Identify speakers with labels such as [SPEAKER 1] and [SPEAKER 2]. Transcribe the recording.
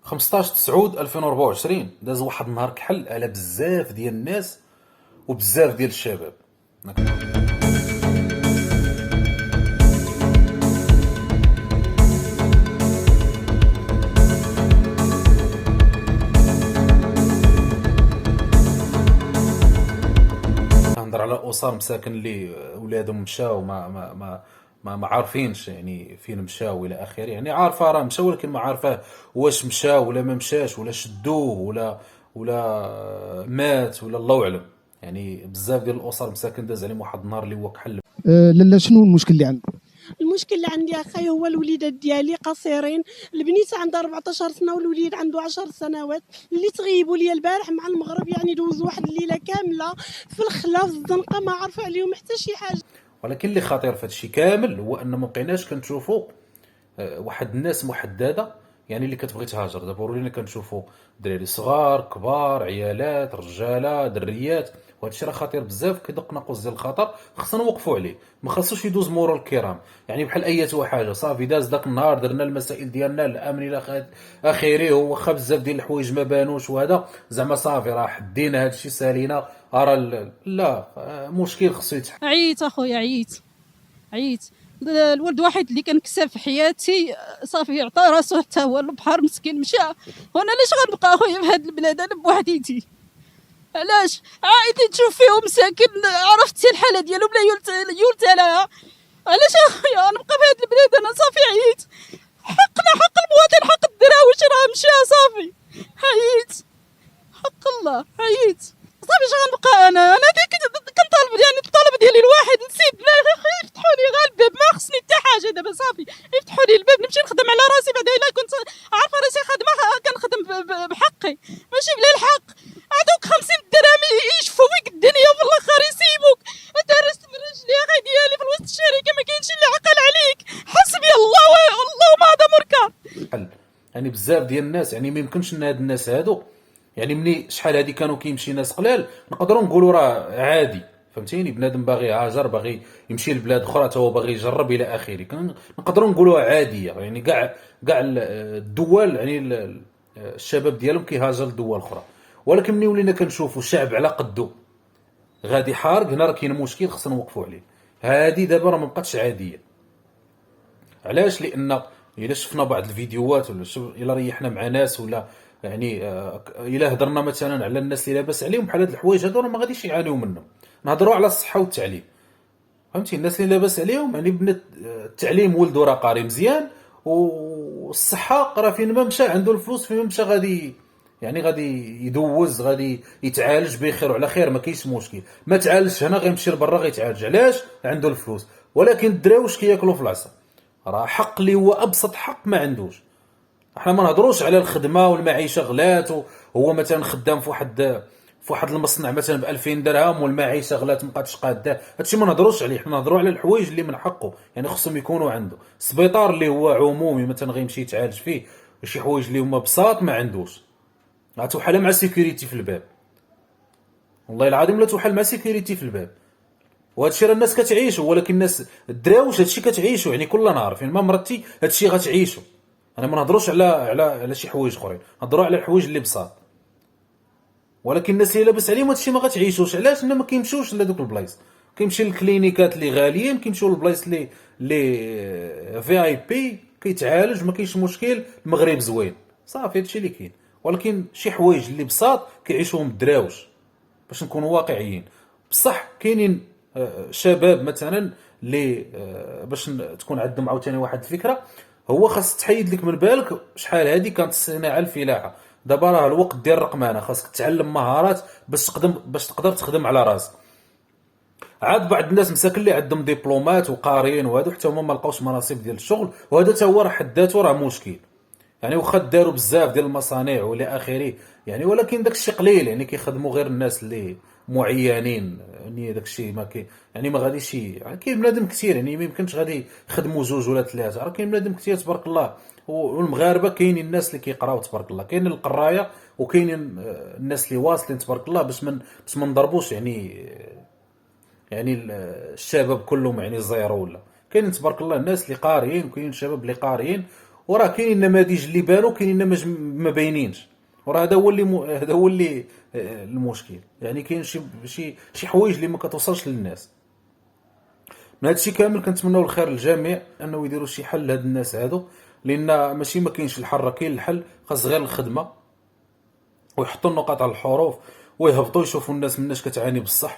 [SPEAKER 1] 15/9/2024 داز واحد النهار كحل على بزاف ديال الناس وبزاف ديال الشباب. كنهضر على اسر مساكن اللي ولادهم مشاو ما عارفينش يعني فين مشاو الى اخره، يعني عارفه راه مشى ولكن ما عارفاه واش مشى ولا ما مشاش ولا شدوه ولا مات ولا الله اعلم. يعني بزاف ديال الاسر مساكن داز عليهم واحد النهار اللي هو كحل.
[SPEAKER 2] لاله شنو المشكل اللي عندك؟
[SPEAKER 3] المشكل اللي عندي اخاي هو الوليدات ديالي قصيرين، البنيت عندها 14 سنه والوليد عنده 10 سنوات اللي تغيبوا لي البارح مع المغرب، يعني دوزوا واحد الليله كامله في الخلا في الزنقه ما عرفوا عليهم حتى شي حاجه.
[SPEAKER 1] ولكن اللي خطير في هادشي كامل هو ان ما بقيناش كنشوفوا واحد الناس محدده يعني اللي كتبغي تهاجر. دابا ولينا كنشوفوا دراري صغار كبار عيالات رجاله دريات، وهذا الشيء راه خطير بزاف، كيدق ناقوس ديال الخطر، خصنا نوقفوا عليه، ما خاصوش يدوز مورا الكرام. يعني بحال اية حاجه صافي داز داك النهار درنا المسائل ديالنا الامن الى اخره، واخا بزاف ديال الحوايج ما بانوش وهذا زعما صافي راه حدينا هذا الشيء سالينا. لا مشكل خصو يتحل.
[SPEAKER 4] عييت اخويا عييت. الولد واحد اللي كان كسب في حياتي صافي عطى راسو حتى هو البحر مسكين مشى، وانا علاش غنبقى اخويا في هاد البلاد انا بوحديتي؟ علاش عائلتي تشوف فيهم مساكن عرفتي الحاله ديالهم لا يلتى لها؟ علاش اخويا نبقى في هاد البلاد انا صافي عييت. حقنا حق المواطن حق الدراويش راه مشى صافي عييت. حق الله عييت صافي. اش غنبقى انا كنطالب يعني الطلب ديالي الواحد نسيب يفتحوا لي غير الباب، ما خصني حتى حاجه دابا صافي يفتحوا لي الباب نمشي نخدم على راسي. بعدا الا كنت عارفه راسي خادمه كنخدم بحقي ماشي بلا الحق. هذوك 50 درهم يشفوا فيك الدنيا وفي الاخر يسيبوك درست من رجلي اخي ديالي في وسط الشركه ما كاينش اللي عقل عليك. حسبي الله اللهم هذا مركب.
[SPEAKER 1] يعني بزاف ديال الناس يعني ما يمكنش ان هاد الناس هادو يعني ملي شحال هادي كانوا كيمشي ناس قلال نقدروا نقولوا راه عادي، فهمتيني؟ بنادم باغي يهاجر باغي يمشي لبلاد اخرى حتى هو باغي يجرب الى اخره، نقدروا نقولوا عاديه. يعني كاع الدول يعني الشباب ديالهم كيهاجر لدول اخرى، ولكن ملي ولينا كنشوفوا شعب على قدو غادي حارق، هنا راه كاين مشكل خصنا نوقفوا عليه. هادي دابا راه ما بقاتش عاديه. علاش؟ لان الا شفنا بعض الفيديوهات ولا الا ريحنا مع ناس ولا يعني الا هضرنا مثلا على الناس اللي لاباس عليهم بحال هاد الحوايج هادو راه ما غاديش يعانيو منهم. نهضروا على الصحه والتعليم، فهمتي؟ الناس اللي لاباس عليهم يعني بنات التعليم ولدو راه قاري مزيان، والصحه راه فين ما مشى عنده الفلوس، فين ما مشى غادي يعني غادي يدوز غادي يتعالج بخير وعلى خير، ما كاينش مشكل. ما تعالجش هنا غيمشي لبرا غيتعالج، علاش؟ عنده الفلوس. ولكن الدراوي واش كياكلوا في العصا؟ راه حق اللي هو ابسط حق ما عندوش. احنا ما نهضروش على الخدمه والمعيشه غلات، وهو مثلا خدام في واحد المصنع مثلا ب 2000 درهم والمعيشه غلات مابقاتش قاده، هادشي ما نهضروش عليه. حنا نهضروا على الحوايج اللي من حقه يعني خصهم يكونوا عنده. السبيطار اللي هو عمومي مثلا غيمشي يتعالج فيه، شي حوايج اللي هما بساط ما عندوش، غتوحل مع سيكوريتي في الباب. والله العظيم لا توحل مع سيكوريتي في الباب. وهذا الشيء راه الناس كتعيشوا، ولكن الناس الدراوش هذا الشيء كتعيشوا يعني كل نهار فين ما مرتي هذا الشيء غتعيشوا. انا ما نهضروش على شي حوايج اخرين، نهضروا على الحوايج اللي بساط. ولكن الناس اللي لاباس عليهم هذا الشيء ما غتعيشوش. علاش؟ لان ما كيمشوش لهذوك البلايص، كيمشي للكلينيكات اللي غاليين، كيمشيو للبلايص اللي في اي بي كيتعالج ما كاينش مشكل. المغرب زوين صافي هذا الشيء اللي كاين. ولكن شي حوايج اللي بساط كيعيشوهم الدراوش باش نكونوا واقعيين. بصح كاينين شباب مثلا اللي باش تكون عندهم عاوتاني واحد الفكره، هو خاص تحيد لك من بالك شحال هذه كانت الصناعه الفلاحه. دابا راه الوقت ديال الرقمنه، خاصك تتعلم مهارات باش تقدر تخدم على راسك. عاد بعض الناس مساكن اللي عندهم دبلومات وقاريين وهادو حتى هما ما لقاوش مناصب ديال الشغل، وهذا حتى هو راه حد ذاته راه مشكل. يعني واخا داروا بزاف ديال المصانع والى اخره يعني، ولكن داكشي قليل يعني كيخدموا غير الناس اللي معينين. يعني داكشي ما كي يعني ما غاديش يعني كاين بنادم كثير يعني ما يمكنش غادي يخدموا جوج ولا ثلاثه، راه كاين بنادم كثير تبارك الله. والمغاربه كاينين الناس اللي كيقراو تبارك الله، كاين القرايه وكاينين الناس اللي واصلين تبارك الله باش ما نضربوش يعني الشباب كلهم يعني زيرو. ولا كاين تبارك الله الناس اللي قاريين وكاين الشباب اللي قاريين وراه كاينين النماذج اللي بانوا، كاينين نماذج ما باينينش، وراه هذا هو اللي هذا هو اللي المشكل. يعني كاين شي حوايج اللي ما كتوصلش للناس. من هذا الشيء كامل كنتمناو الخير للجميع، انه يديروا شي حل لهاد الناس هادو، لان ماشي ما كاينش الحل، راه كاين الحل، خاص غير الخدمه ويحطوا النقاط على الحروف ويهبطوا يشوفوا الناس مناش كتعاني بصح.